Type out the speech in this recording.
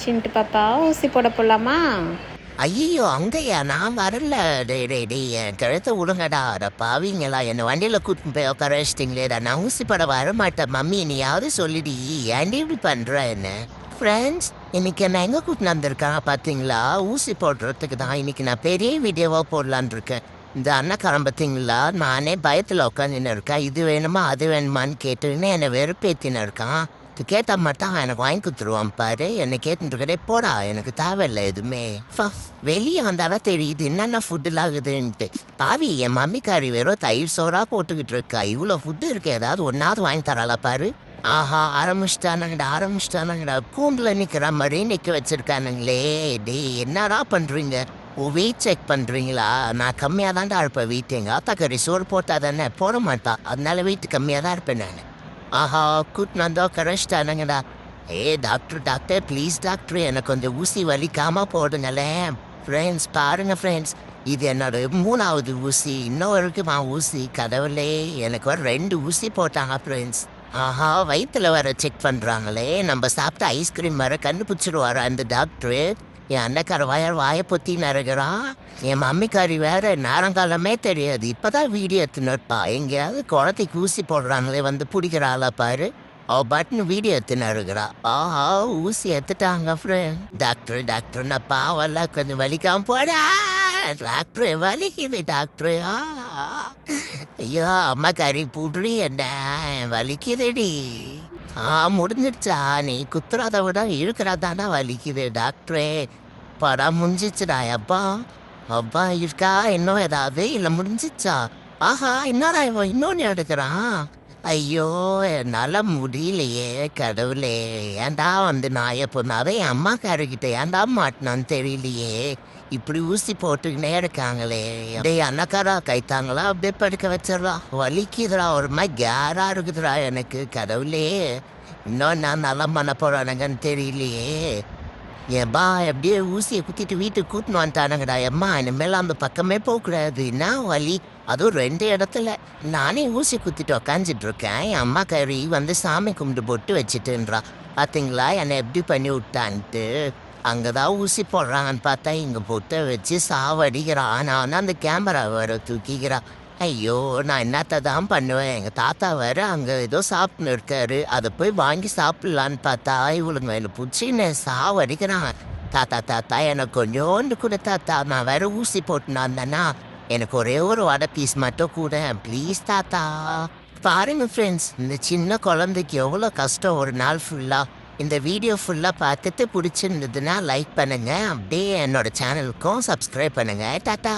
சின்ட்டு பாப்பா ஊசி போட போலாமா? ஐயோ அங்கயா நான் வரல. என் கழுத்தை விடுங்கடா. அட பாவீங்களா, என்னை வண்டியில கூட்டின்னு போய் உட்கார வச்சிட்டிங்களேடா. நான் ஊசி பட வர மாட்டேன் மம்மி, நீயாவது சொல்லிடி. ஏன்டி இப்படி பண்ற என்ன? ஃப்ரெண்ட்ஸ், இன்னைக்கு என்ன எங்க கூட்டின்னு வந்திருக்கான் பார்த்தீங்களா? ஊசி போடுறதுக்கு தான் இன்னைக்கு நான் பெரிய வீடியோவாக போடலான் இருக்கேன். இந்த அண்ணக்காரன் பார்த்தீங்களா, நானே பயத்தில் உட்காந்துன்னு இருக்கேன். இது வேணுமா அது வேணுமான்னு கேட்டுன்னு என்னை வெறுப்பேத்தின்னு இருக்கான். இது கேட்டால் மட்டும் எனக்கு வாங்கி கொடுத்துருவான் பாரு. என்னை கேட்டுருக்கடே போடா, எனக்கு தேவையில்லை எதுவுமே. வெளியே வந்தாலும் தெரியுது என்னென்ன ஃபுட்டுலாம் இருக்குதுன்ட்டு. பாவி, என் மம்மிக்காரி வெறும் தயிர் சோறாக போட்டுக்கிட்டு இருக்கா. இவ்வளோ ஃபுட்டு இருக்கு, ஏதாவது ஒன்றாவது வாங்கி தராளா பாரு. ஆஹா, ஆரம்பிச்சிட்டானுங்கடா. கூண்டில் நிற்கிற மாதிரி நிற்க வச்சிருக்கானுங்களே. டே, என்னடா பண்ணுறீங்க? வெயிட் செக் பண்ணுறீங்களா? நான் கம்மியாக தான்டா இருப்பேன் வெயிட். எங்கள் ஆத்தாக்கறி சோறு போட்டால் தானே போட மாட்டா, அதனால வெயிட் கம்மியாக தான் இருப்பேன் நான். ஆஹா, கூட்டின்னு வந்தோம் கரெக்டானுங்கடா. டாக்டர் ப்ளீஸ் டாக்டர், எனக்கு கொஞ்சம் ஊசி வலிக்காமல் போடுங்களேன். ஃப்ரெண்ட்ஸ் பாருங்கள் ஃப்ரெண்ட்ஸ், இது என்னோட 3வது ஊசி. இன்னும் இருக்குமா ஊசி? கடவுளே, எனக்கு ஒரு 2 ஊசி போட்டாங்க ஃப்ரெண்ட்ஸ். ஆஹா, வயிற்றில் வர செக் பண்ணுறாங்களே. நம்ம சாப்பிட்ட ஐஸ்கிரீம் வர கண்டுபிடிச்சிடுவார் அந்த டாக்டரு. என் அண்ணக்கார வாயை பொத்தி நிறகுறான். என் மம்மிக்காரி வேற நேரங்காலமே தெரியாது, இப்போதான் வீடியோ எடுத்துனுப்பா. எங்கேயாவது குழந்தைக்கு ஊசி போடுறாங்களே வந்து பிடிக்கிறாளா பாரு. பட்டன் வீடியோ எடுத்துன்னு இருக்கிறா. ஆஹா, ஊசி எடுத்துட்டாங்க ஃப்ரெண்ட். டாக்டர் நான் பாவெல்லாம் கொஞ்சம் வலிக்காம போடா. டாக்டர் வலிக்குது டாக்டர். ஐயோ அம்மாக்காரி புடுறி என்ன வலிக்குதுடி. முடிஞ்சிடுச்சா? நீ குத்துறத விட இழுக்கிறதானா வலிக்குது டாக்டரே. படம் முடிஞ்சிச்சுடா. அப்பா இருக்கா இன்னும் ஏதாவது? இல்லை முடிஞ்சிச்சா? ஆஹா, என்னடா இவன் இன்னொன்று எடுக்கிறான். ஐயோ, என்னால் முடியலையே கடவுளே. ஏன்டா வந்து நான் எப்போனாவே என் அம்மாக்காரர்கிட்ட ஏன்டா மாட்டினான்னு தெரியலையே. இப்படி ஊசி போட்டுக்கினே இருக்காங்களே. அப்படியே அண்ணக்காரா கைத்தாங்களா அப்படியே படுக்க வச்சிடறா. வலிக்குதுடா, ஒரு மாதிரி கேரா இருக்குதுடா எனக்கு. கடவுளே, இன்னும் நான் நல்லா பண்ண போறானுங்கன்னு தெரியலையே. ஏன்பா எப்படியே ஊசியை குத்திட்டு வீட்டுக்கு கூட்டின்னு வந்துட்டானுங்கடா. எம்மா, இனிமேல் அந்த பக்கமே போகக்கூடாது. என்ன வலி, அதுவும் 2 இடத்துல. நானே ஊசி குத்திட்டு உக்காந்துட்டு இருக்கேன். என் அம்மா கறி வந்து சாமி கும்பிட்டு போட்டு வச்சுட்டுன்றா. பார்த்தீங்களா என்னை எப்படி பண்ணி விட்டான்ட்டு. அங்கதான் ஊசி போடுறாங்கன்னு பார்த்தா இங்கே போட்டு வச்சு சாவடிக்கிறான். நான் அந்த கேமரா வேற தூக்கிக்கிறான். ஐயோ, நான் என்னத்தை தான் பண்ணுவேன். எங்கள் தாத்தா வேற அங்கே ஏதோ சாப்பிட்னு இருக்காரு. அதை போய் வாங்கி சாப்பிட்லான்னு பார்த்தா இவளுங்க மேலே பிடிச்சின்னு சாவடிக்கிறான். தாத்தா எனக்கு கொஞ்சோண்டு கூட தாத்தா, நான் வேற ஊசி போட்டுனா இருந்தேன்னா எனக்கு ஒரே ஒரு வடை பீஸ் மட்டும் கூட ப்ளீஸ் தாத்தா. பாருங்க ஃப்ரெண்ட்ஸ், இந்த சின்ன குழந்தைக்கு எவ்வளோ கஷ்டம் ஒரு நாள் ஃபுல்லாக. இந்த வீடியோ ஃபுல்லாக பார்த்துட்டு பிடிச்சிருந்ததுன்னா லைக் பண்ணுங்கள். அப்படியே என்னோட சேனலுக்கும் சப்ஸ்கிரைப் பண்ணுங்கள். டாட்டா.